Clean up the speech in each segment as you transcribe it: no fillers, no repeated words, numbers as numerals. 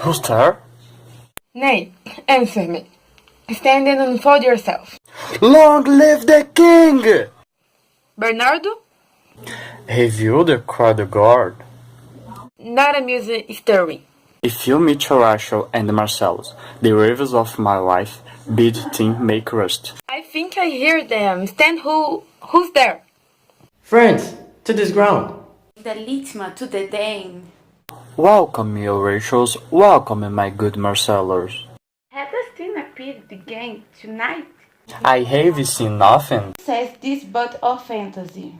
Who's there? Nay, answer me. Stand and unfold yourself. Long live the king! Bernardo? Review the crowd guard. Not a music story. If you meet Horatio and Marcellus, the rivers of my life, bid team make rust. I think I hear them. Stand who's there? Friends, to this ground. The litwoman to the dane. Welcome, you Rachels, welcome, my good Marcellus. Have you seen a pig the game tonight? I have seen nothing. Says this but of fantasy.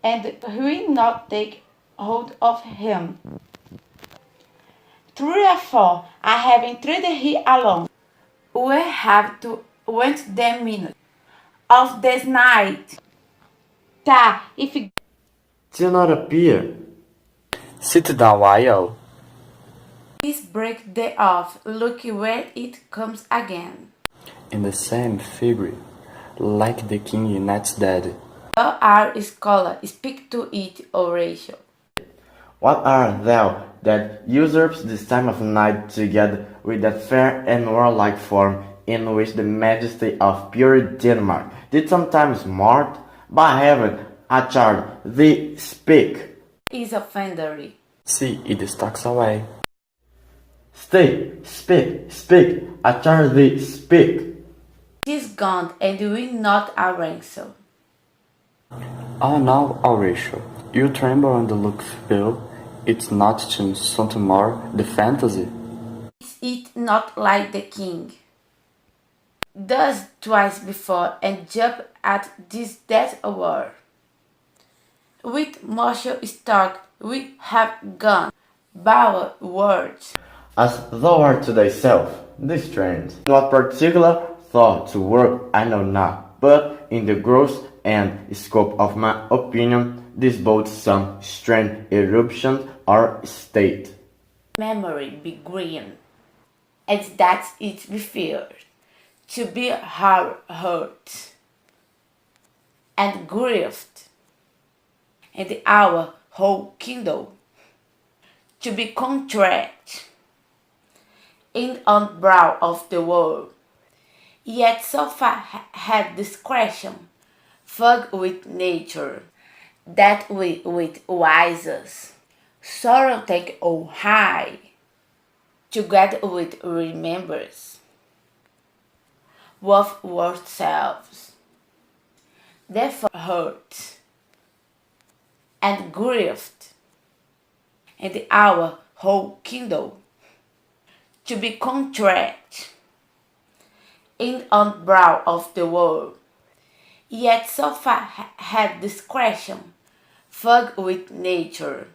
And will not take hold of him. 3 or 4, I have entreated here alone. We have to wait the minute of this night. Tá, if Still not appear. Sit down while. this break the off, look where it comes again. In the same figure, like the king Nat's dead. Thou art scholar, speak to it, Horatio. What art thou that usurps this time of night together with that fair and warlike form in which the majesty of pure Denmark did sometimes mart? By heaven, I charge thee, speak. Is offendery. See, it stalks away. Stay, speak, I charge thee, speak. Tis gone, and will not a ransom. Oh no, Horatio, you tremble and look pale. It's not to something more, the fantasy. Is it not like the king? Thus twice before, and jump at this death hour. With martial stock we have gone, bower words. As thou art to thyself, this strange. What particular thought to work I know not, but in the gross and scope of my opinion, this bodes some strange eruption or state. Memory be green, as that it be feared, to be hurt and grieved, and our whole kingdom to be contract in on brow of the world, yet so far had discretion, fug with nature, that we with wises sorrow take on high, together with remembrance of ourselves, therefore hurt and grieved, and our whole kingdom to be contract in on brow of the world, yet so far had discretion, fug with nature,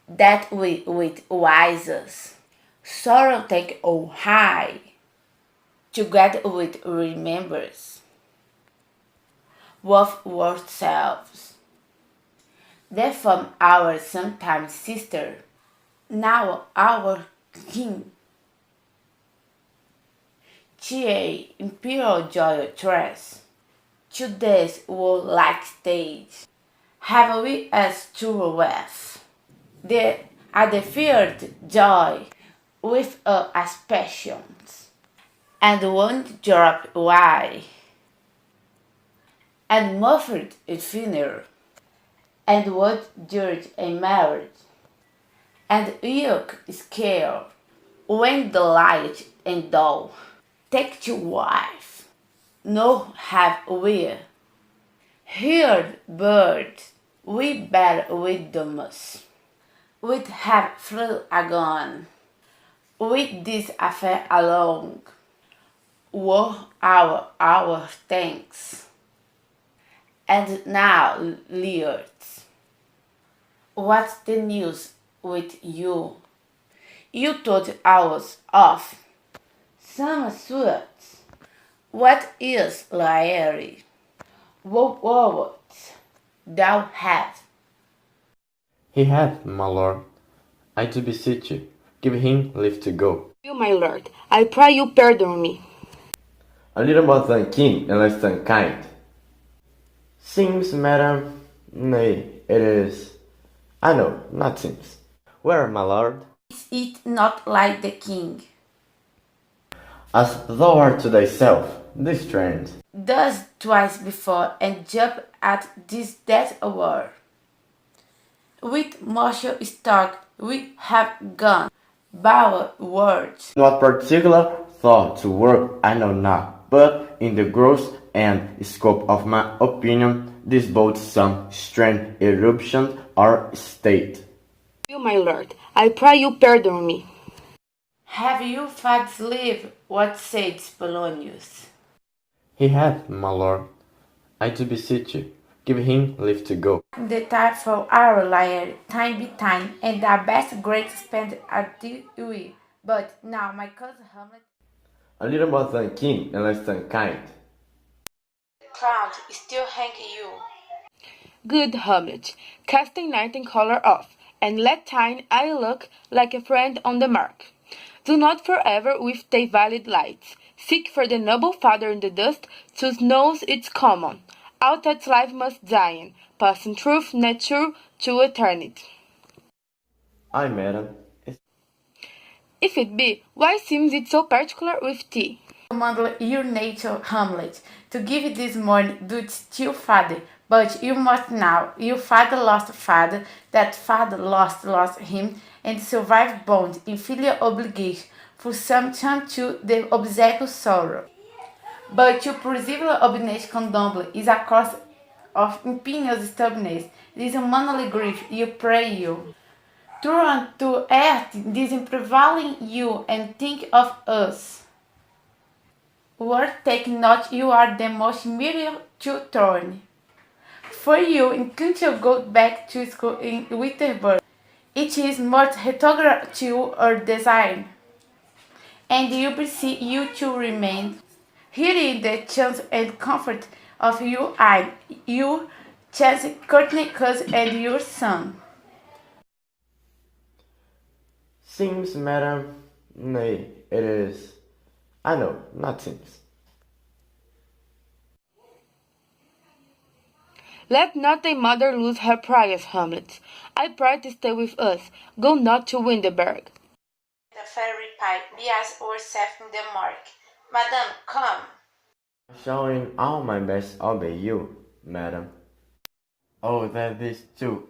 that we with wises sorrow take on high, together with remembrance of ourselves. Therefore our sometime sister, now our king, cheer imperial joy dress, to this warlike stage, have we as true wealth, the feared joy with aspirations, and one drop wide, and muffled it thinner, and what dirt and marriage, and yoke scale, when the light and dull, take to wife, no have we, heard bird, we bear wisdoms, we'd have flew agone, with this affair along, were our thanks, and now Leards, what's the news with you? You told ours off. Some suits. What is Larry? What thou hast? He hath, my lord. I do beseech you, give him leave to go. You, my lord, I pray you pardon me. A little more than keen and less than kind. Seems, madam, nay, it is. I know, not seems. Where, my lord? Is it not like the king? As thou art to thyself, this trend. Does twice before and jump at this death hour. With martial stock we have gone, bow words. In what particular thought to work I know not, but in the growth and scope of my opinion, this both some strange eruption or state. You, my lord, I pray you pardon me. Have you fat leave? What says Polonius? He hath, my lord. I do beseech you, give him leave to go. The time for our liar, time be time, and our best great spend at the we. But now my cousin Hamlet, A little more than king and less than kind. crown still hang you. Good Hamlet, casting night and color off, and let thine eye look like a friend on the mark. Do not forever with thy valid lights seek for the noble father in the dust, whose knows it's common. Out that life must die, passing truth, nature, to eternity. Ay, madam, If it be, why seems it so particular with thee? Command your nature, Hamlet, to give this morning duty to your father, but you must now, your father lost father, that father lost him, and survive bond in filial obligation for some time to the obsequious sorrow. But to preserve obstinate condomble is a cause of impenious stubbornness, this humanly grief, you pray you. Turn to earth this prevailing you and think of us. Word take not you are the most merry to turn. For you incline to go back to school in Wittenberg. It is more rhetorical to your design. And you beseech you to remain. Here is the chance and comfort of your eye, your chance courtney cousin and your son. seems, madam, nay, it is. I know, not seems. Let not thy mother lose her prayers, Hamlet. I pray to stay with us. Go not to Windenberg. The fair reply, be as yourself in the mark. Madam, come. I shall in all my best obey you, madam. Oh, that these two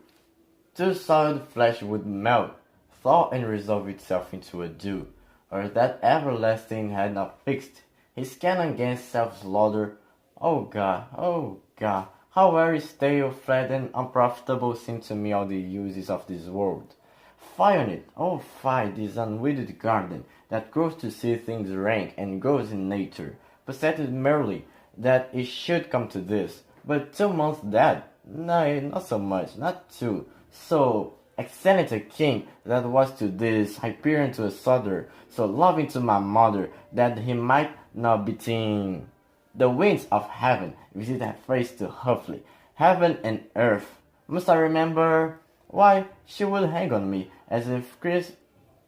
solid flesh would melt, thaw and resolve itself into a dew, or that everlasting had not fixed his canon against self-slaughter. Oh God, how very stale, flat, and unprofitable seem to me all the uses of this world. Fie on it, oh fie, this unweeded garden, that grows to see things rank and grows in nature, possessed merely that it should come to this, but 2 months dead, nay, not so much, not 2, so excellent a king that was to this, Hyperion to a Souther, so loving to my mother, that he might not be seen. The winds of heaven visit that face too roughly. Heaven and earth. Must I remember? Why, she would hang on me, as if Chris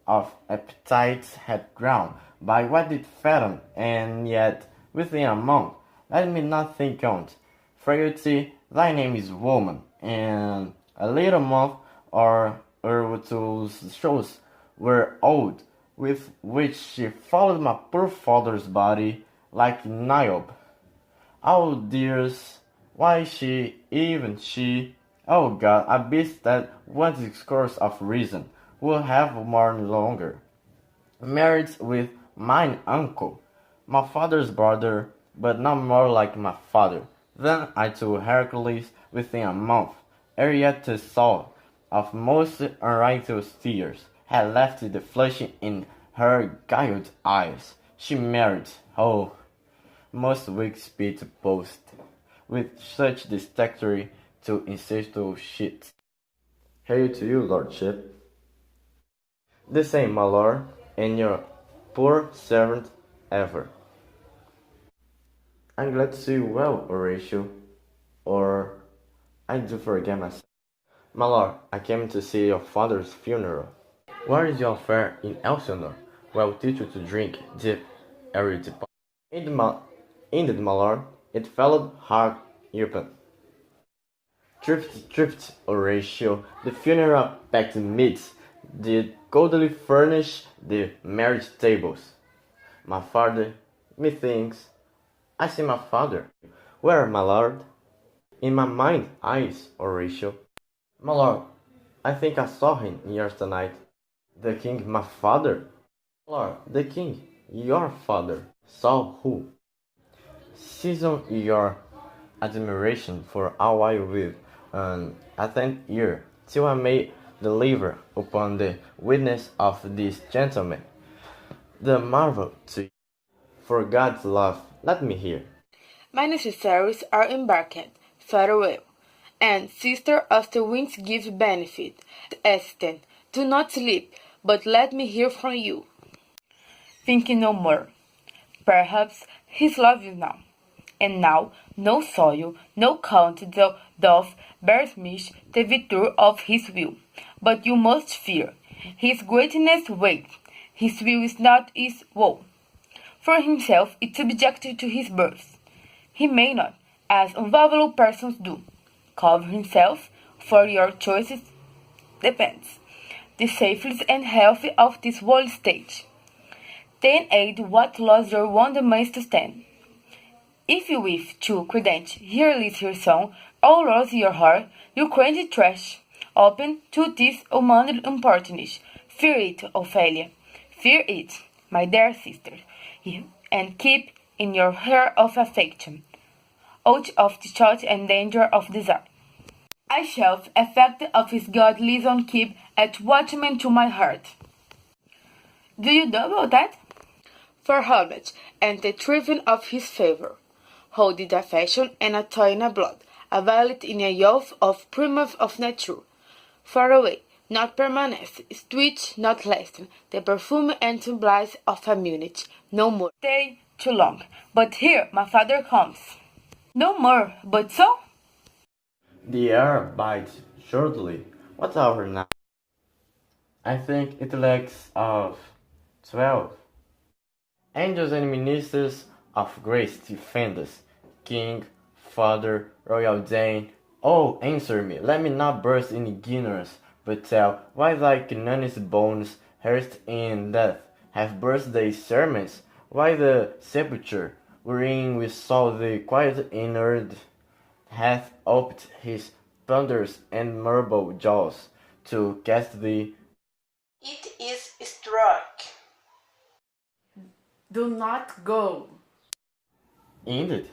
of appetites had ground by what did fathom, and yet within a month, let me not think on't. Frailty, thy name is woman, and a little month or Erwitu's shows were old, with which she followed my poor father's body like Niobe. Oh dears, why she, even she, oh God, a beast that wants discourse of reason, will have mourned longer. Married with mine uncle, my father's brother, but not more like my father. Then I to Hercules within a month, ere yet the soul of most unrighteous tears had left the flushing in her guiled eyes. She married, oh, most weak speed to boast, with such dexterity to incestuous shit. Hail to you, lordship. The same, my lord, and your poor servant ever. I'm glad to see you well, Horatio, or I do forget myself. My lord, I came to see your father's funeral. Where is your affair in Elsinore? Well, teach you to drink deep, ere you depart. Indeed, my lord, it followed hard open. Drift, Horatio, the funeral packed meats did coldly furnish the marriage tables. My father, methinks, I see my father. Where, my lord? In my mind, eyes, Horatio. My lord, I think I saw him yesternight. The king, my father? Lord, the king, your father, saw who? Season your admiration for all I with an attent ear, till I may deliver upon the witness of this gentleman the marvel to you. For God's love, let me hear. My necessaries are embarked. Farewell. And, sister of the winds gives benefit. Assistant, do not sleep, but let me hear from you. Thinking no more. Perhaps his love you now. And now no soil, no country doth bears me the victory of his will. But you must fear. His greatness waits. His will is not his woe. For himself is subjected to his birth. He may not, as unvaluable persons do, cover himself, for your choices depends the safety and health of this world stage. Then aid what laws your wonderments to stand. If you with true credence hear list your song, all loves your heart, you crazy trash, open to this human importunity. Fear it, Ophelia, fear it, my dear sister, and keep in your hair of affection, out of the thought and danger of desire. I shall, effect of his God liaison keep at watchman to my heart. Do you double that? For homage and the triumph of his favor, hold it affection and a toy in a blood, a violet in a youth of primeval of nature. Far away, not permanence, sweet, not lasting, the perfume and bliss of a minute, no more. Stay too long, but here my father comes. No more, but so? The air bites shortly. What hour now? I think it lacks of 12. Angels and ministers of grace defend us. King, Father, Royal Dane, oh, answer me, let me not burst in ignorance, but tell why thy canonious bones, hearsed in death, have burst thy sermons, why the sepulchre, wherein we saw the quiet inward, hath opened his ponderous and marble jaws, to cast thee. It is struck. Do not go. Indeed,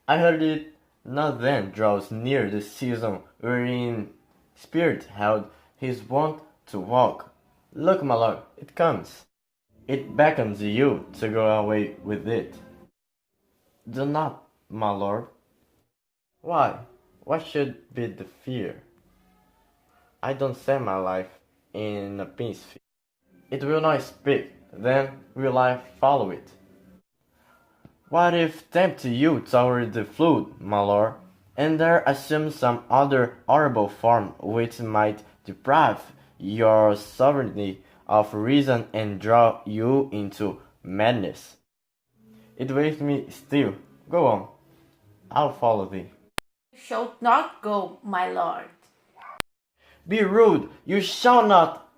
I heard it not then draws near the season wherein spirit held his wont to walk. Look, my lord, it comes. It beckons you to go away with it. Do not, my lord. Why? What should be the fear? I don't set my life in a pin's feet. It will not speak, then will I follow it. What if tempt you toward the flood, my lord, and there assume some other horrible form which might deprive your sovereignty of reason and draw you into madness? It waits me still. Go on. I'll follow thee. You shall not go, my lord. Be rude, you shall not.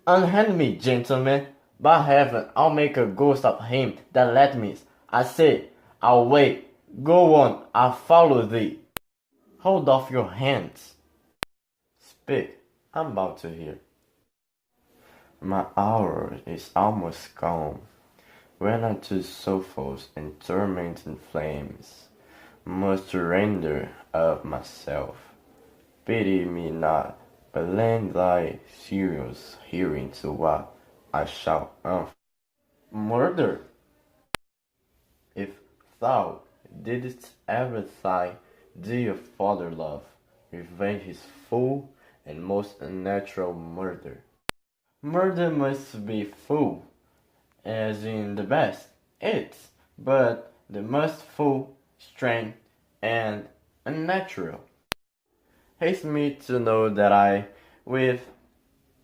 Unhand me, gentlemen. By heaven, I'll make a ghost of him that let me. I say, I'll wait. Go on, I'll follow thee. Hold off your hands. Speak, I'm about to hear. My hour is almost gone, when I to sorrows and tormenting flames must surrender of myself. Pity me not, but lend thy serious hearing to what I shall unfold. Murder! If thou didst ever sigh, dear father love, revenge his full and most unnatural murder. Murder must be full, as in the best, it's, but the most full, strange, and unnatural. Haste me to know that I, with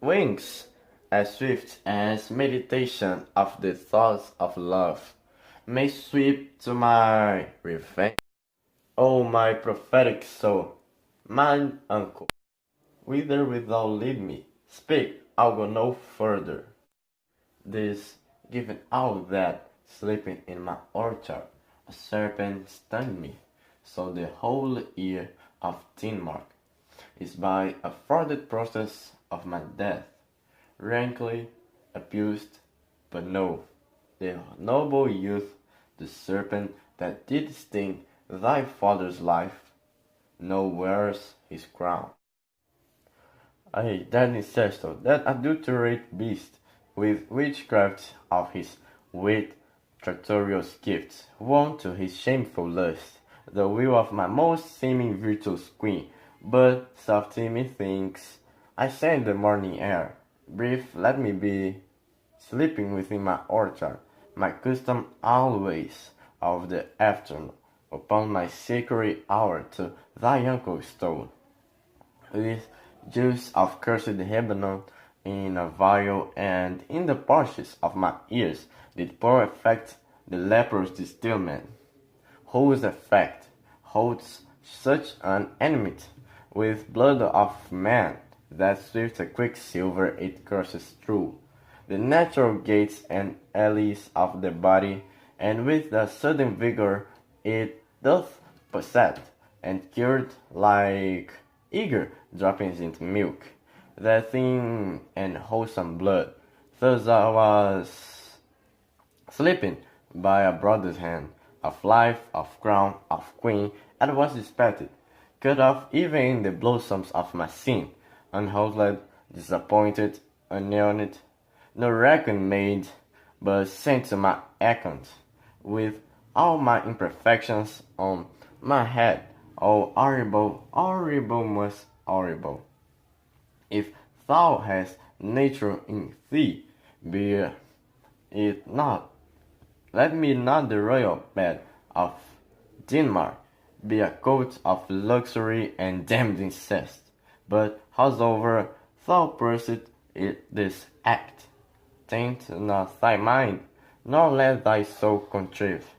wings as swift as meditation of the thoughts of love, may sweep to my revenge. O my prophetic soul, mine uncle, whither wilt thou lead me? Speak, I'll go no further. This, given all that, sleeping in my orchard, a serpent stung me, so the whole year of Denmark is by a further process of my death, rankly abused, but no, the noble youth, the serpent that did sting thy father's life, no wears his crown. Ay, that ancestor, that adulterate beast, with witchcraft of his wit, traitorous gifts, won to his shameful lust, the will of my most seeming virtuous queen, but softly methinks I scent the morning air. Brief, let me be, sleeping within my orchard, my custom always of the afternoon, upon my sacred hour to thy uncle stole, with juice of cursed Lebanon in a vial, and in the pouches of my ears did pour effect the leprous distilment, whose effect holds such an enmity with blood of man, that swift a quicksilver it courses through the natural gates and alleys of the body, and with a sudden vigor it doth possess, and cured like eager droppings into milk, that thin and wholesome blood. Thus I was sleeping by a brother's hand, of life, of crown, of queen, and was dispatched, cut off even in the blossoms of my sin, unhoused, disappointed, unowned, no reckon made, but sent to my account, with all my imperfections on my head, all horrible, horrible, most horrible. If thou hast nature in thee, be it not, let me not the royal bed of Denmark be a coat of luxury and damned incest, but howsoever thou pursuest this act, taint not thy mind, nor let thy soul contrive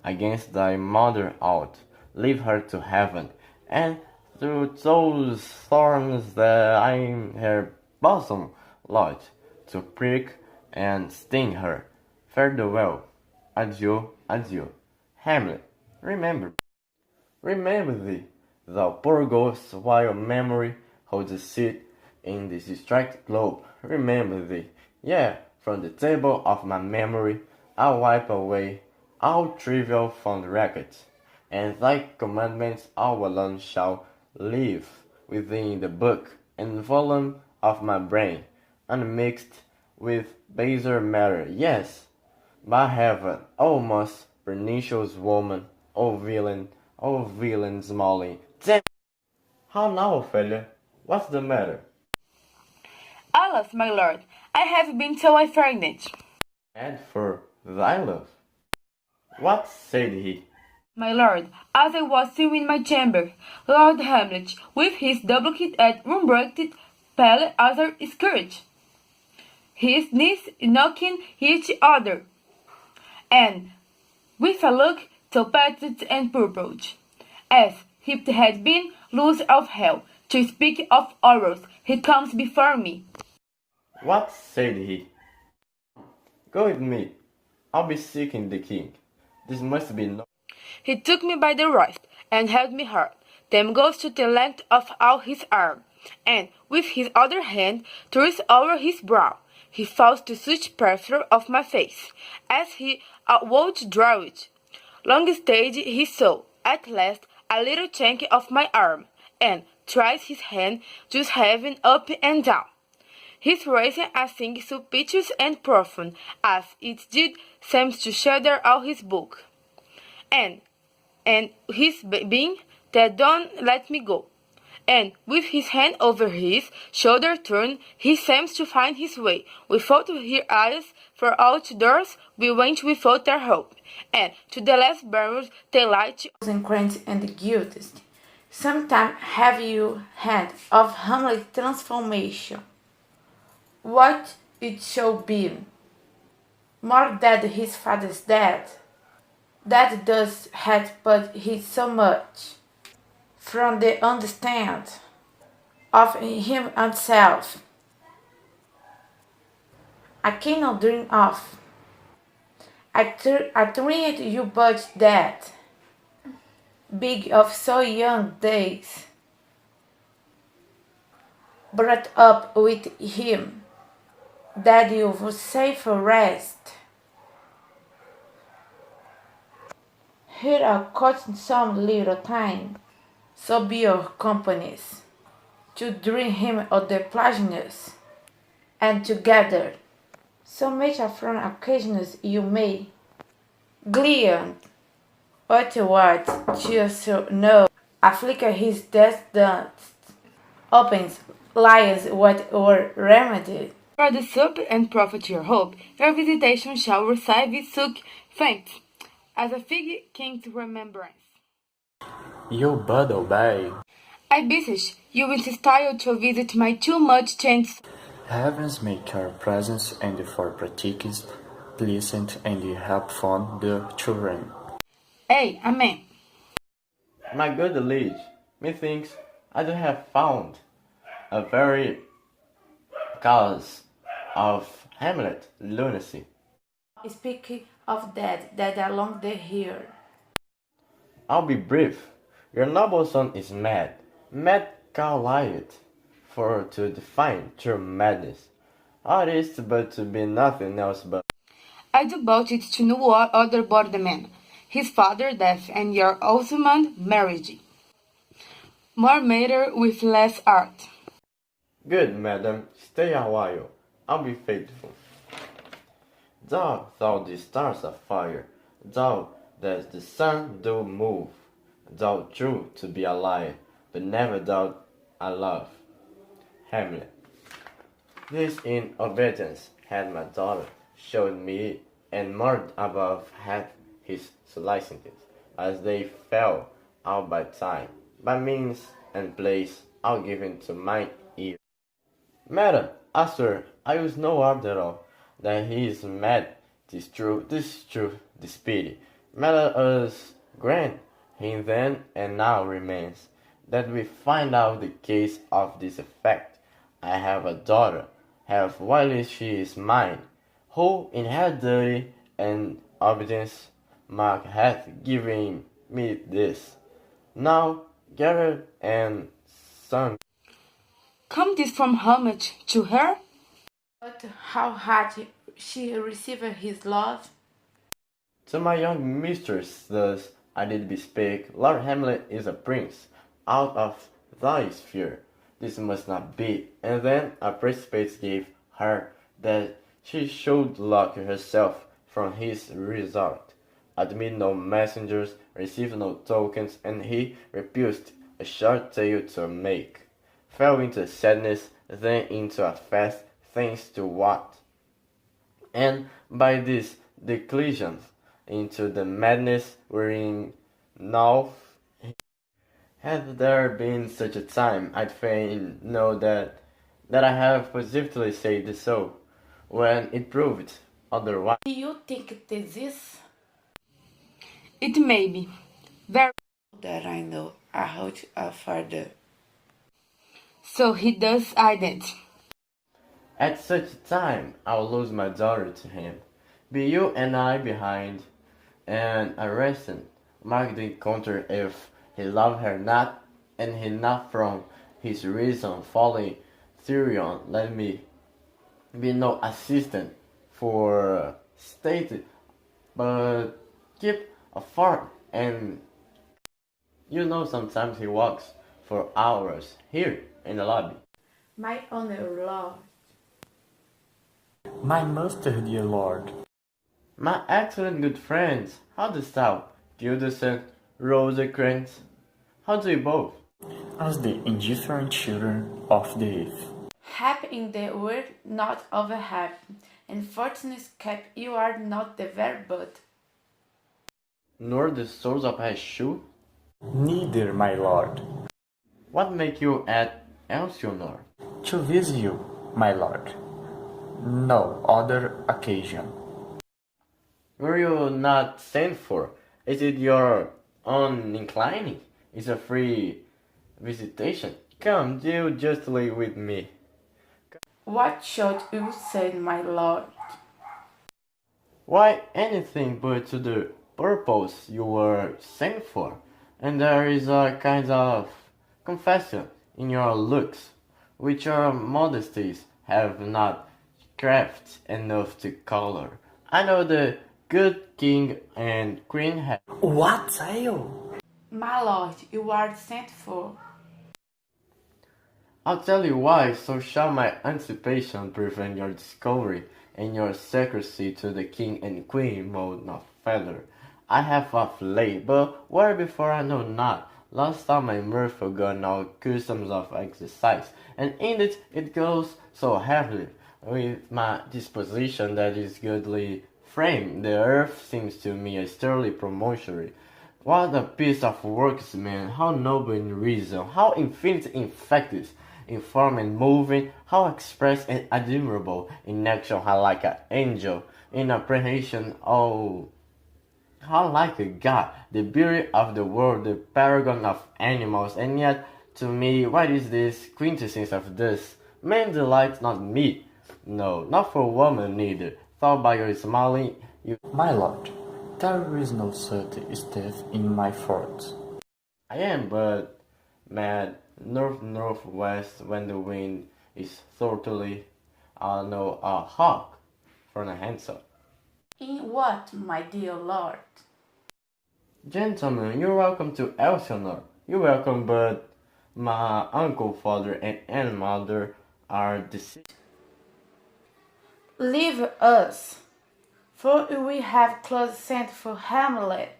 against thy mother out, leave her to heaven, and through those thorns that I in her bosom lodge, to prick and sting her. Farewell, adieu, adieu. Hamlet, remember thee, thou poor ghost, while memory holds a seat in this distracted globe. Remember thee, yea, from the table of my memory I'll wipe away all trivial fond records, and thy commandments all alone shall live within the book and volume of my brain, unmixed with baser matter. Yes, by heaven, O most pernicious woman, O villain Smalley. Damn! How now, Ophelia? What's the matter? Alas, my lord, I have been so affrighted. And for thy love. What said he? My lord, as I was still in my chamber, Lord Hamlet, with his doublet and rumbrucked pale as a scourge, his knees knocking each other, and with a look so pathetic and purpled, as if he had been loose of hell, to speak of horrors, he comes before me. What said he? Go with me. I'll be seeking the king. This must be no. He took me by the wrist and held me hard, then goes to the length of all his arm, and with his other hand thrust over his brow. He falls to such pressure of my face, as he would draw it. Long stayed he so, at last, a little chink of my arm, and tries his hand just having up and down. His raising a thing so piteous and profound, as it did seems to shudder all his book. And his being that don't let me go. And with his hand over his shoulder turned, he seems to find his way. Without her eyes, for outdoors we went without our hope, and to the last barrels daylight. And cranes and the guiltiest. Sometime have you had of Hamlet's transformation? What it shall be? More than his father's death, that does had but he so much from the understand of him himself, I cannot dream of. I dreamed you but that. Big of so young days. Brought up with him. That you would save for rest. Here I cut some little time. So be your companies. To dream him of the pleasantness. And together. So much from occasions you may. Gliant. Afterwards, just know. A flicker his death dust. Opens, lies what were remedied. For the soup and profit your hope, your visitation shall receive its suck faint, as a fig king's remembrance. You bud obey. I beseech you in style to visit my too much chance. Heavens make your presence and for practice pleasant and help fund the children. Hey, amen. My good liege, methinks I do have found a very cause of Hamlet lunacy. Speaking of that along the here. I'll be brief. Your noble son is mad. Mad Carlyle, for to define true madness. What is but to be nothing else but. I do both it to know other borderman, his father death and your Ottoman marriage. More matter with less art. Good, madam, stay a while. I'll be faithful. Thou the stars of fire, thou that the sun do move, thou true to be a liar, but never doubt a love. Hamlet. This in obedience had my daughter showed me, and more above had his solicitudes, as they fell out by time, by means and place, all given to mine ear. Madam, Astor, I use no art at all, that he is mad, this true, this pity. Let us grant him then and now remains, that we find out the case of this effect. I have a daughter, have while she is mine, who in her duty and obedience Mark hath given me this. Now gather and son. Come this from homage to her? But how had she received his love? To my young mistress thus I did bespeak, Lord Hamlet is a prince, out of thy sphere. This must not be. And then a precipice gave her that she should lock herself from his resort, admit no messengers, receive no tokens, and he refused a short tale to make. Fell into sadness, then into a fast, thanks to what? And by this declension into the madness wherein now had there been such a time, I'd fain know that I have positively said so, when it proved otherwise. Do you think this is? It may be. Very. That I know a host of further. So he does ident. At such a time, I'll lose my daughter to him. Be you and I behind, and arrested, mark the encounter if he love her not, and he not from his reason falling Therion, let me be no assistant for state, but keep afar, and you know sometimes he walks for hours here in the lobby. My honor, Lord. My master, dear lord. My excellent good friends, how dost thou, Gildersleeve, Rosencrantz, how do you both? As the indifferent children of the earth. Happy in the world, not over happy, and fortune's cap you are not the very but. Nor the soles of his shoe? Neither, my lord. What make you at Elsinore? To visit you, my lord. No other occasion. Were you not sent for? Is it your own inclining? It's a free visitation. Come, deal justly with me. What should you say, my lord? Why anything but to the purpose you were sent for, and there is a kind of confession in your looks, which your modesties have not craft enough to color. I know the good king and queen have. What, Tail? My lord, you are sent for. I'll tell you why, so shall my anticipation prevent your discovery and your secrecy to the king and queen mode not feather. I have of late, but where before I know not, lost all my mirth forgotten all customs of exercise, and indeed it goes so heavily with my disposition that is goodly frame. The earth seems to me a sterly promontory. What a piece of workmanship, how noble in reason, how infinite in facts, in form and moving, how express and admirable in action, how like an angel, in apprehension, oh, how like a god, the beauty of the world, the paragon of animals, and yet, to me, what is this quintessence of this? Man delights not me, no, not for woman neither, thought by your smiling, you. My lord, there is no such stuff in my fort. I am but mad northwest when the wind is thoroughly, I know a hawk from a handsome. In what, my dear lord? Gentlemen, you're welcome to Elsinore. You're welcome, but my uncle, father, and aunt mother are deceased. Leave us, for we have close sent for Hamlet.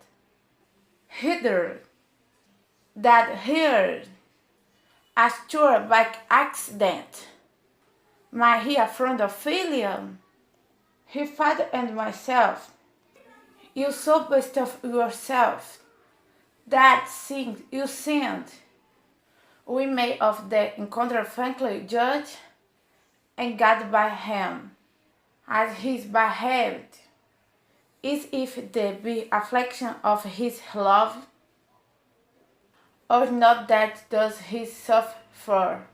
Hither, that here, asture by accident, my here friend Ophelia, his father and myself, you so best of yourself, that thing you sinned, we may of the encounter frankly judge, and God by him, as his behaved, is if there be affliction of his love, or not that does he suffer.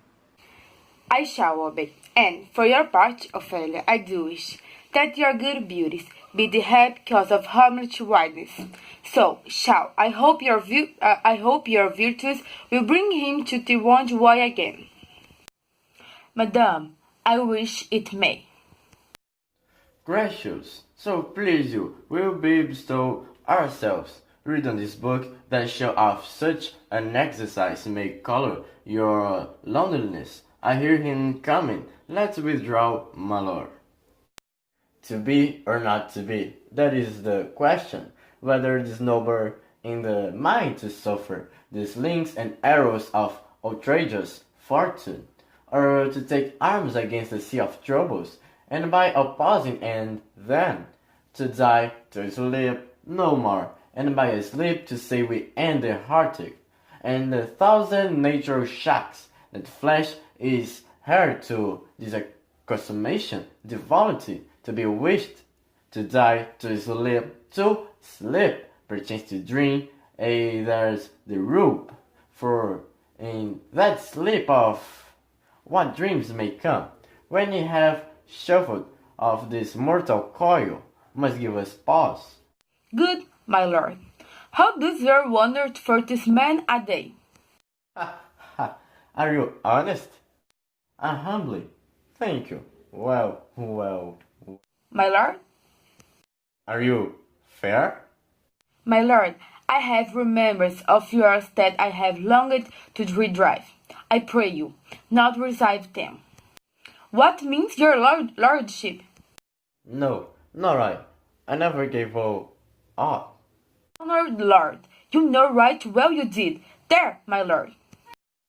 I shall obey, and for your part, Ophelia, I do wish that your good beauties be the happy cause of Hamlet's wideness. So shall I hope your virtues will bring him to the one joy again. Madame, I wish it may. Gracious, so please you, will be bestow ourselves. Read on this book that shall of such an exercise may color your loneliness. I hear him coming. Let's withdraw, my lord. To be or not to be, that is the question. Whether it is noble in the mind to suffer the slings and arrows of outrageous fortune, or to take arms against the sea of troubles, and by opposing and then to die to sleep no more, and by a sleep to say we end the heartache, and the thousand natural shocks that flesh is heir to, this consummation, devoutly to be wished, to die to sleep, perchance to dream, there's the rule, for in that sleep of what dreams may come, when ye have shuffled off this mortal coil, must give us pause. Good, my lord. How does your wonder for this man a day? Ha ha, are you honest? Humbly, thank you. Well. My lord? Are you fair? My lord, I have remembrance of yours that I have longed to redrive. I pray you, not receive them. What means your lordship? No, nor I never gave all aught. Honored lord, you know right well you did. There, my lord.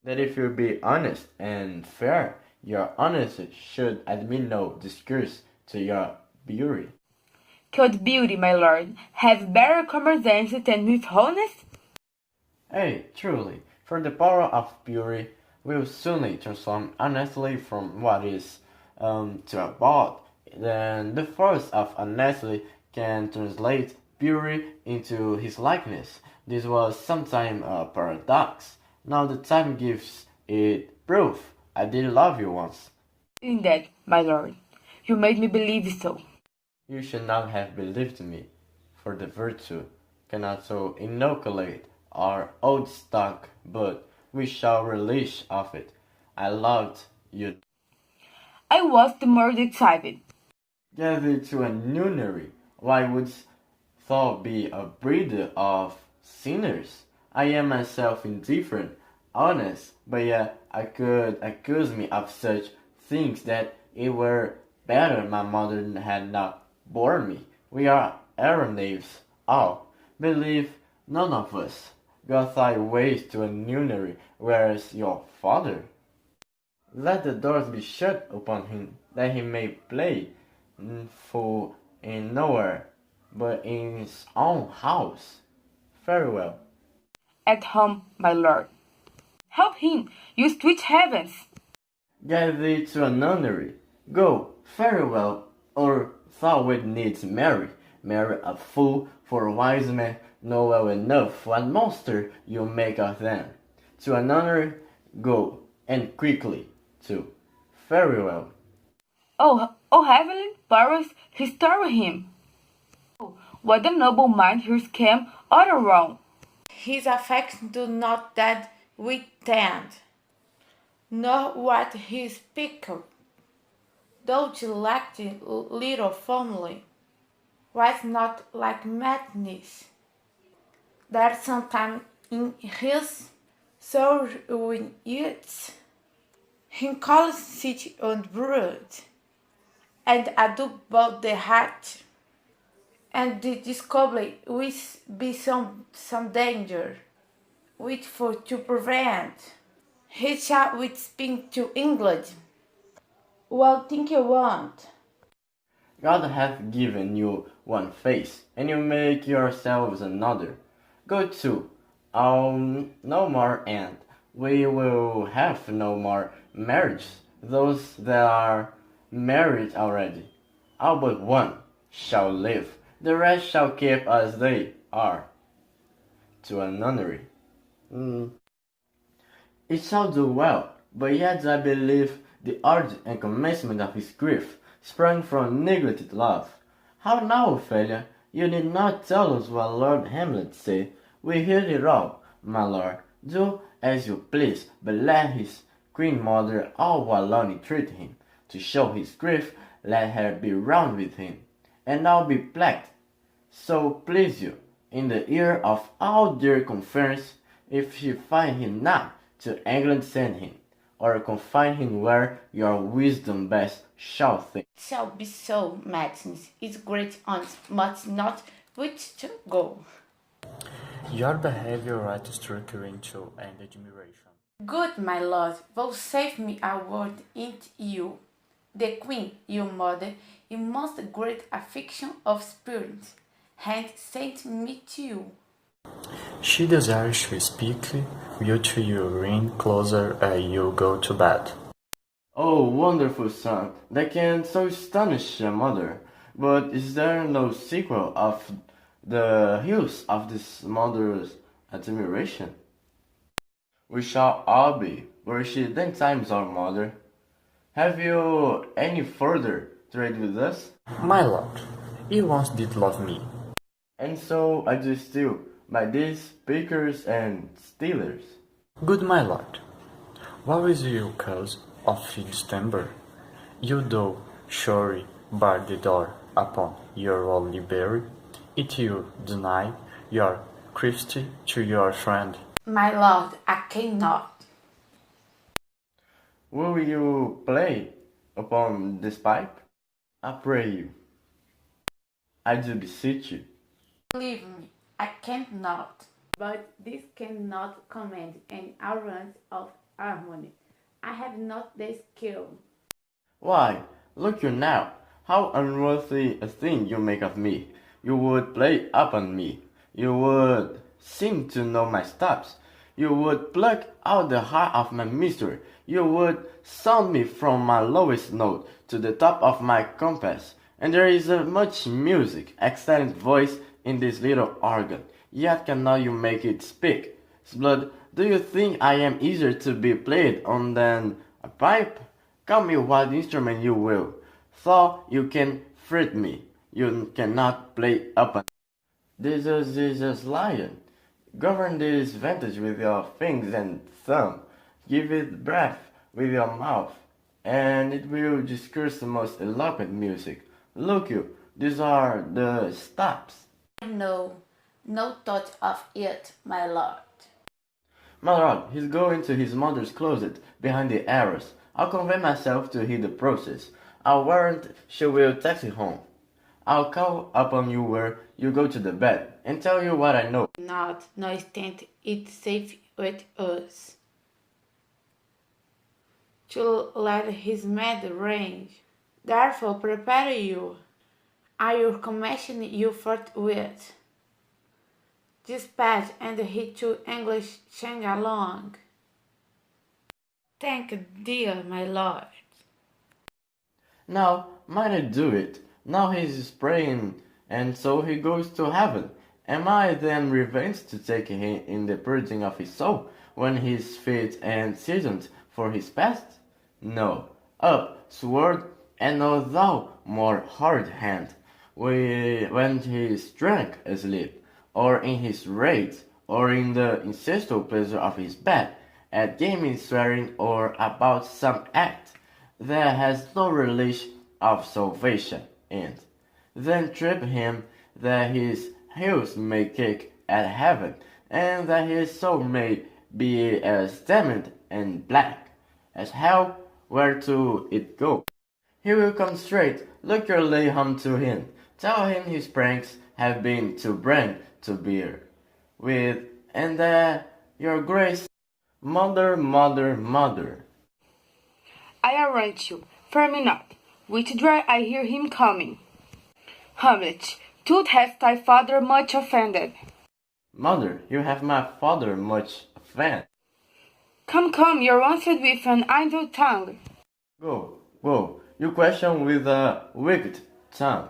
That if you be honest and fair, your honesty should admit no discourse to your beauty. Could beauty, my lord, have better conversation than with honest? Ay, truly, for the power of beauty will soonly transform honestly from what is to a bought. Then the force of honesty can translate beauty into his likeness. This was sometime a paradox. Now the time gives it proof. I did love you once. In that, my lord, you made me believe so. You should not have believed me, for the virtue cannot so inoculate our old stock, but we shall relish of it. I loved you. I was the more excited. Gathered to a nunnery, why wouldst thou be a breeder of sinners? I am myself indifferent, honest, but yet I could accuse me of such things that it were better my mother had not borne me. We are error knaves, all. Believe none of us. Go thy ways to a nunnery, where is your father? Let the doors be shut upon him, that he may play for in nowhere but in his own house. Very well. At home, my lord. Help him, you sweet heavens! Get thee to a nunnery. Go, very well, or thou wilt needs marry. Marry a fool, for wise men know well enough what monster you make of them. To a nunnery, go, and quickly, too. Very well. Oh, heavenly powers, restore him! Oh, what a noble mind here's came all around! His affections do not that withstand, nor what he speaketh. Though he lacked little family, was not like madness, that sometime in his soul youths, he calls city and brood, and ado about the heart, and the discovery will be some danger, which for to prevent, he shall with speak to England. What think you want? God hath given you one face, and you make yourselves another. Go to, I'll no more end. We will have no more marriages. Those that are married already, all but one, shall live. The rest shall keep as they are. To a nunnery. It shall do well, but yet I believe the origin and commencement of his grief sprang from neglected love. How now, Ophelia? You need not tell us what Lord Hamlet said. We hear it all, my lord. Do as you please, but let his queen mother all alone entreat him. To show his grief, let her be round with him, and I'll be plagued. So please you, in the ear of all their conference, if she find him not, to England send him, or confine him where your wisdom best shall think. It shall be so, madness is great on must not which to go. Your behavior right struck her into an admiration. Good my lord, thou save me a word in you. The queen, your mother, in most great affliction of spirit, and sent me to you. She desires to speak. Will to you ring closer ere you go to bed. Oh, wonderful son, that can so astonish a mother. But is there no sequel of the hills of this mother's admiration? We shall all be, were she 10 times our mother. Have you any further trade with us? My lord, you once did love me. And so I do still, by these pickers and stealers. Good my lord, what is your cause of distemper? You do surely bar the door upon your only berry. It you deny your Christie to your friend. My lord, I cannot. Will you play upon this pipe? I pray you. I do beseech you. Believe me, I cannot. But this cannot command an ounce of harmony. I have not the skill. Why, look you now, how unworthy a thing you make of me. You would play upon me. You would seem to know my steps. You would pluck out the heart of my misery. You would sound me from my lowest note to the top of my compass. And there is much music, excellent voice in this little organ. Yet cannot you make it speak? Blood, do you think I am easier to be played on than a pipe? Call me what instrument you will, though you can fret me, you cannot play upon. This is lion. Govern this vantage with your fingers and thumb. Give it breath with your mouth, and it will discourse the most eloquent music. Look you, these are the stops. No, no thought of it, my lord. My lord, he's going to his mother's closet behind the arras. I'll convey myself to hear the process. I'll warrant she will taxi home. I'll call upon you where you go to the bed and tell you what I know. Not, no stand it safe with us. To let his mad range. Therefore prepare you. I will commission you forthwith. Dispatch and he to English Chang along. Thank dear my lord. Now, might I do it? Now he's praying, and so he goes to heaven. Am I then revenged to take him in the purging of his soul, when he is fit and seasoned for his past? No. Up, sword, and know thou more hard hand, when he is drunk asleep, or in his rage, or in the incestual pleasure of his bed, at gaming, swearing, or about some act that has no relish of salvation in. Then trip him that his heels may kick at heaven, and that his soul may be as damned and black as hell, whereto it go. He will come straight, look your lay home to him, tell him his pranks have been to bring to bear with, and that your grace, mother, mother, mother. I arrant you, fear me not. With dread I hear him coming. Hamlet, too hath thy father much offended. Mother, you have my father much offended. Come, come, you're answered with an idle tongue. Go, you question with a wicked tongue.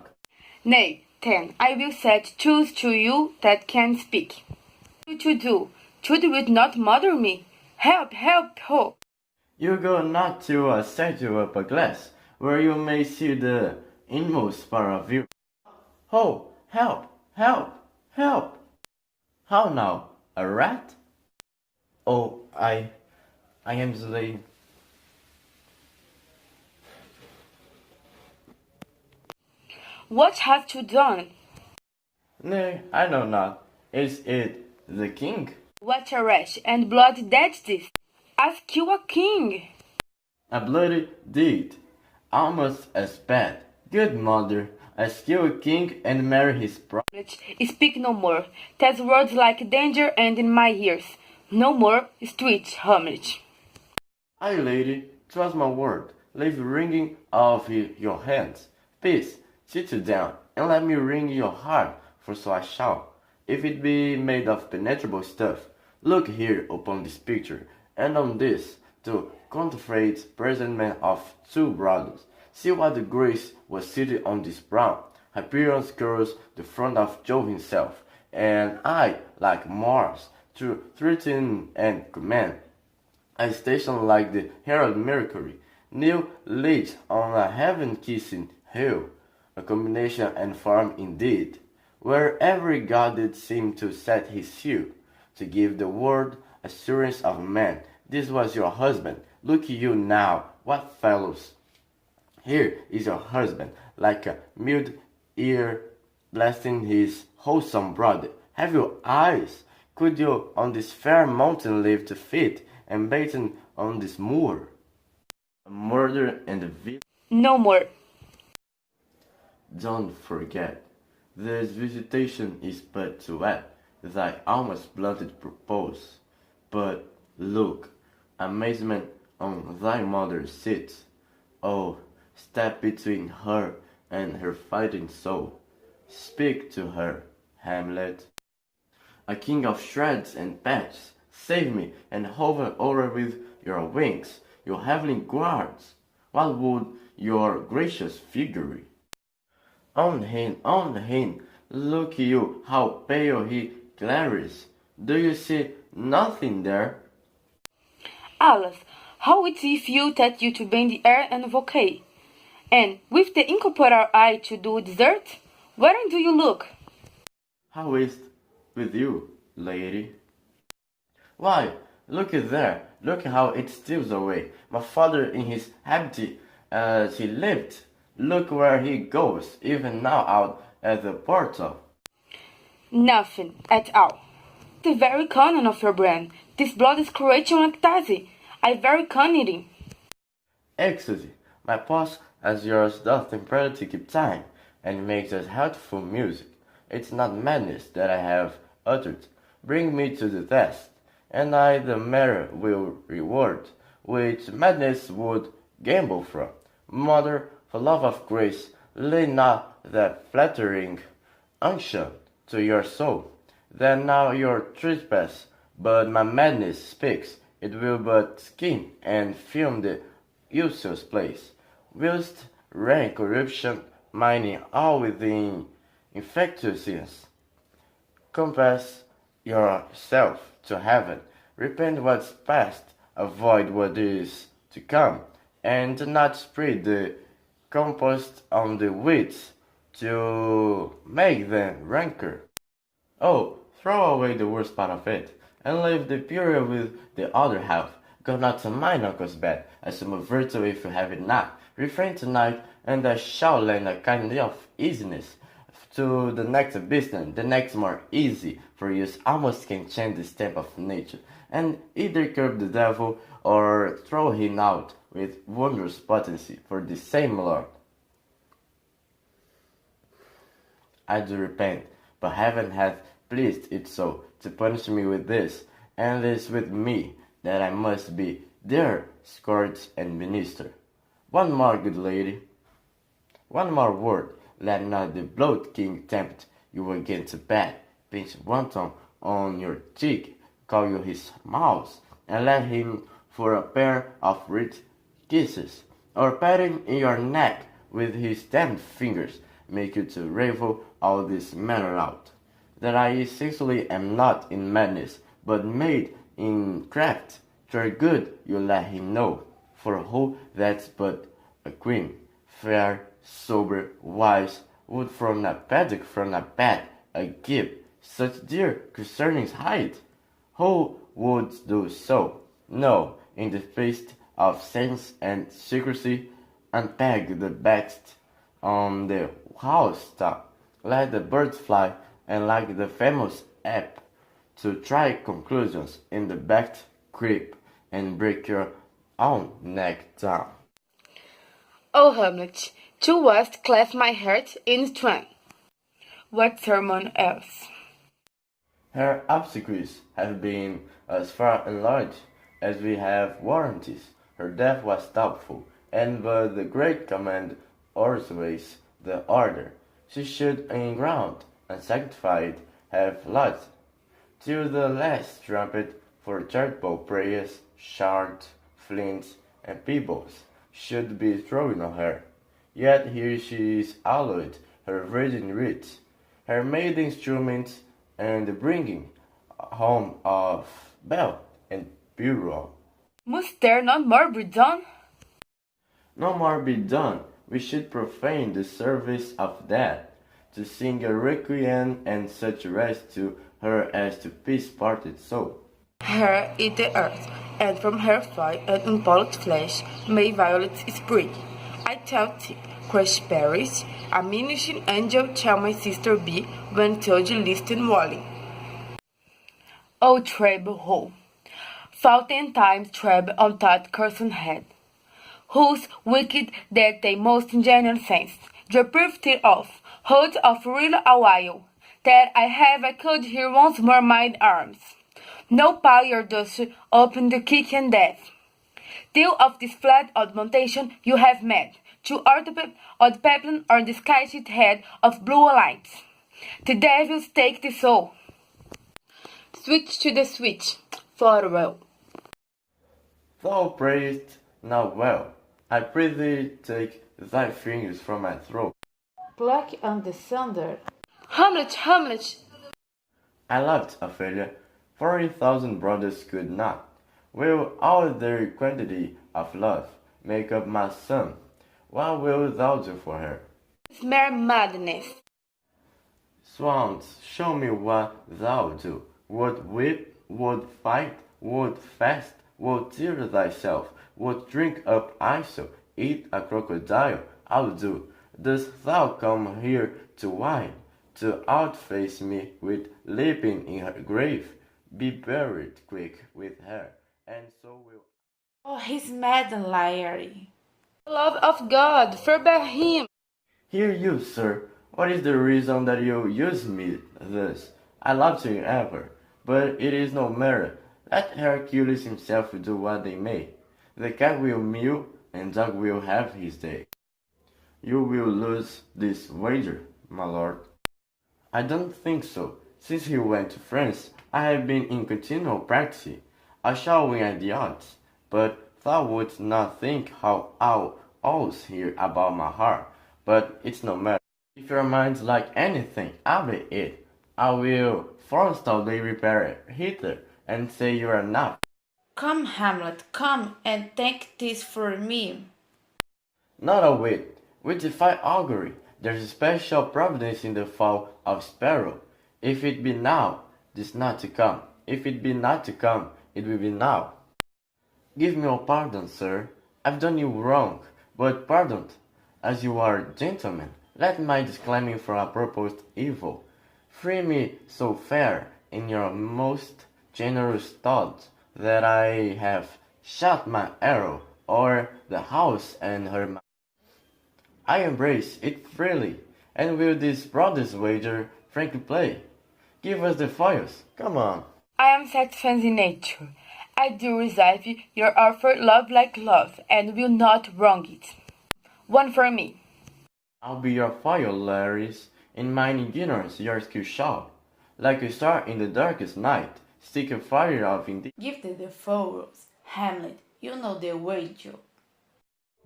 Nay, then, I will set truth to you that can speak. What to do? Truth will not murder me. Help, help, ho! You go not till I set you up a glass, where you may see the inmost part of you. Ho! Help! Help! Help! How now? A rat? Oh, I am slain. What hast you done? Nay, I know not. Is it the king? What a rash and blood that's this! Ask you a king! A bloody deed, almost as bad. Good mother, I kill a king and marry his brother. Speak no more. 'Tis words like danger and in my ears. No more streets, Hamlet. Aye, lady, 'twas my word. Leave wringing of your hands. Peace, sit you down, and let me wring your heart, for so I shall, if it be made of penetrable stuff. Look here upon this picture, and on this, to contemplate presentment of two brothers. See what the grace was seated on this brown, Hyperion's curls, the front of Jove himself, and I, like Mars, to threaten and command. I station like the herald Mercury, new lit on a heaven-kissing hill, a combination and form indeed, where every god did seem to set his seal, to give the world assurance of man. This was your husband. Look you now, what fellows! Here is your husband, like a mild ear blasting his wholesome brother. Have you eyes? Could you on this fair mountain live to feed, and batten on this moor? A murder and a No more. Don't forget, this visitation is but to add thy almost blunted purpose. But look, amazement on thy mother's sits. Oh, step between her and her fighting soul. Speak to her, Hamlet. A king of shreds and patches, save me and hover over with your wings, your heavenly guards. What would your gracious figure? On him, look you how pale he glares. Do you see nothing there? Alas, How it's if you that you to bend the air and vocate? And with the incorporeal eye to do dessert? Where do you look? How is it with you, lady? Why, look at there, look how it steals away. My father in his habit as he lived. Look where he goes, even now out at the portal. Nothing at all. The very cunning of your brain. This blood is creating ecstasy. I very cunning. Ecstasy, my pulse as yours doth temporarily to keep time, and makes us healthful music. It's not madness that I have uttered. Bring me to the test, and I the measure will reward, which madness would gamble from. Mother, for love of grace, lay not that flattering unction to your soul. Then now your trespass, but my madness speaks, it will but skim and film the useless place, whilst rank corruption mining all within infectiousness. Compass yourself to heaven, repent what's past, avoid what is to come, and do not spread the compost on the weeds to make them rancor. Oh, throw away the worst part of it, and leave the purer with the other half. Go not to mine uncle's bed, assume a virtue if you have it not. Refrain tonight, and I shall lend a kind of easiness to the next business, the next more easy, for use almost can change the stamp of nature, and either curb the devil, or throw him out with wondrous potency for the same Lord. I do repent, but heaven hath pleased it so to punish me with this, and this with me, that I must be their scourge and minister. One more, good lady. One more word, let not the blood king tempt you again to bed. Pinch one tongue on your cheek, call you his mouse, and let him for a pair of rich kisses, or patting in your neck with his damned fingers, make you to ravel all this matter out. That I essentially am not in madness, but made in craft. 'Twere good you let him know, for who that's but a queen, fair, sober, wise, would from a paddock from a bed a give such dear concernings hide? Who would do so? No, in the face of sense and secrecy, unpeg the best on the house top, let the birds fly, and like the famous ape, to try conclusions in the back creep, and break your own neck down. Oh, Hamlet, thou wast cleft my heart in twain. What sermon else? Her obsequies have been as far enlarged as we have warranties. Her death was doubtful, and but the great command always the order. She should in ground unsanctified have lodged, till the last trumpet for charitable prayers, shards, flints, and pebbles should be thrown on her. Yet here she is allowed her virgin rites, her maiden instruments, and the bringing home of bell and bureau. Must there not more be done? No more be done. We should profane the service of death, to sing a requiem and such rest to her as to peace parted soul. Her is the earth, and from her fly and unpolished flesh may violets spring. I tell thee, crushed berries, a ministering angel shall my sister be when told you listen walling. O treble hole, 14 times treble on that cursed head, whose wicked that they most ingenious sense, the proof thereof, hold of real a while, that I could hear once more mine arms. No power does open the kick and death. Till of this flat augmentation you have met, to odd peplum or the sky-sheet head of blue lights. The devils take the soul. Switch to the switch, farewell. Thou prayest now well. I pray thee take thy fingers from my throat. Pluck on the sunder. Hamlet, Hamlet, I loved Ophelia. 40,000 brothers could not. Will all their quantity of love make up my sum? What wilt thou do for her? It's mere madness. Swans, show me what thou do. Would whip, would fight, would fast, would tear thyself, would drink up ISO, eat a crocodile, I'll do. Dost thou come here to whine, to outface me with leaping in her grave? Be buried quick with her, and so will. Oh, he's mad, Larry. Love of God, forbear him. Hear you, sir. What is the reason that you use me thus? I loved you ever, but it is no matter. Let Hercules himself do what they may. The cat will mew, and dog will have his day. You will lose this wager, my lord. I don't think so. Since he went to France, I have been in continual practice. I shall win at the odds, but thou wouldst not think how I'll always hear about my heart. But it's no matter. If your mind's like anything, I'll be it. I will forestall the repair hither and say you are not. Come, Hamlet, come and take this for me. Not a whit. We defy augury. There's a special providence in the fall of sparrow. If it be now, 'tis not to come. If it be not to come, it will be now. Give me your pardon, sir. I've done you wrong, but pardoned. As you are a gentleman, let my disclaiming from a proposed evil. Free me so fair in your most generous thoughts that I have shot my arrow o'er the house and her mouth. I embrace it freely, and will this brothers wager frankly play? Give us the foils, come on. I am satisfied in nature. I do receive your offer love like love, and will not wrong it. One for me. I'll be your foil, Lares. In mine ignorance your skill shall, like a star in the darkest night, stick a fire of indeed. Give the furrows, Hamlet. You know the wager.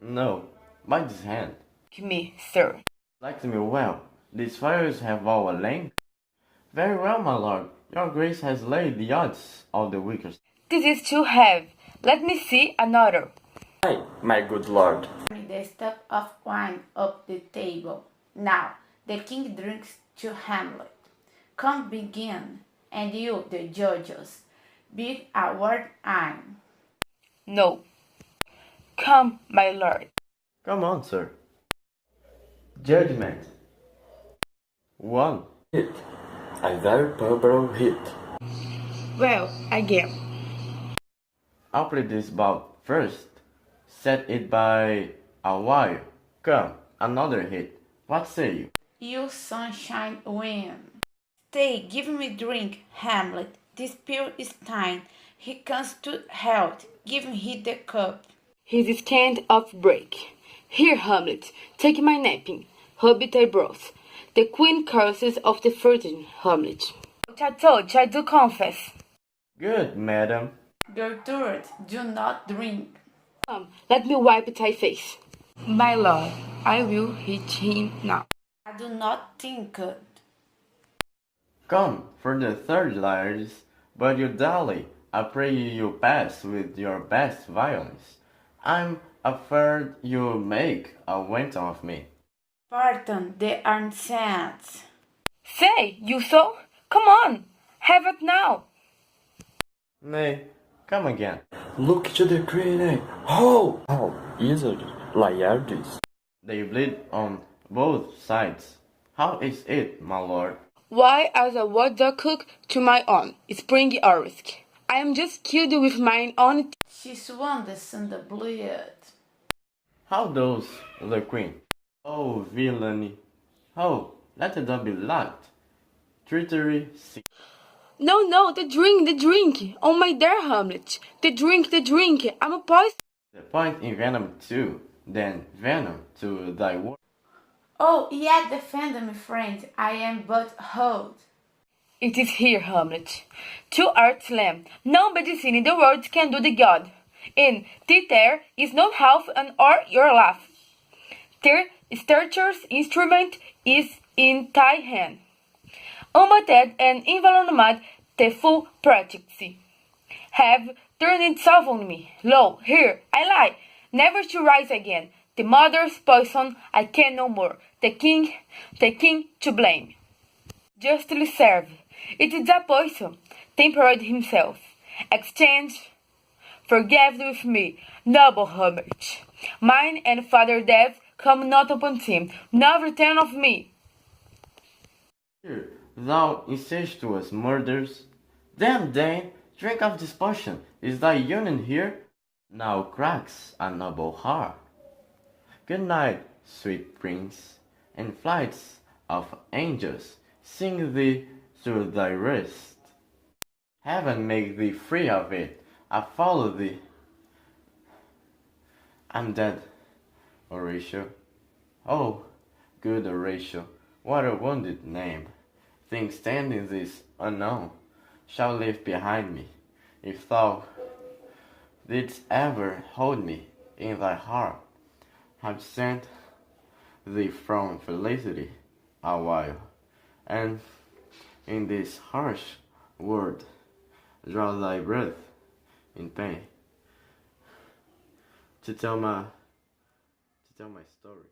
No, by this hand. Give me, sir. Like me well, these fires have all a length. Very well, my lord. Your grace has laid the odds of the weaker. This is too heavy. Let me see another. Aye, my good lord. The cup of wine up the table. Now the king drinks to Hamlet. Come begin, and you, the judges, beat a word in. No. Come, my lord. Come on, sir. Judgment. 1. Hit. A very purple hit. Well, again. I'll play this bout first. Set it by a while. Come, another hit. What say you? You sunshine win. Stay, give me drink, Hamlet. This pure is thine. He comes to health. Give me the cup. His scant of break. Here, Hamlet, take my napkin. Hobbit I broth. The queen curses of the virgin, Hamlet. Which I told you I do confess. Good, madam. Gertrude, do not drink. Come, let me wipe thy face. My lord, I will hit him now. I do not think it. Come for the third, lads, but you dally. I pray you pass with your best violence. I'm afraid you'll make a wanton of me. Pardon the innocent. Say, you saw? Come on, have it now. Nay, come again. Look to the grenade. Ho! How easily, Laertes. They bleed on both sides. How is it, my lord? Why, as I was the cook to my own spring a risk. I am just killed with mine own. She swam the sun the blood. How does the queen? Oh, villainy. Oh, let the door be locked. Treachery. No, the drink. Oh my dear Hamlet. The drink. I'm a poison. The point in venom too, then venom to thy word. Oh, yet defend me, friend. I am but hold. It is here, Hamlet. 2 arts lamb. No medicine in the world can do the god. In there is no half an or your laugh. Their Sturcher's instrument is in thy hand. Unmated and involuntary te full practice. Have turn itself on me. Lo, here, I lie, never to rise again. The mother's poison, I can no more. The king to blame. Justly serve. It is a poison, tempered himself. Exchange, forgive with me, noble homage. Mine and father death come not upon him, no return of me. Here, thou incestuous murders. Then, Dane, drink of this potion. Is thy union here? Now cracks a noble heart. Good night, sweet prince, and flights of angels sing thee through thy rest. Heaven make thee free of it. I follow thee. I'm dead, Horatio. Oh, good Horatio, what a wounded name. Things standing this unknown shall live behind me. If thou didst ever hold me in thy heart, have sent thee from felicity a while, and in this harsh world draw thy breath in pain to tell my story.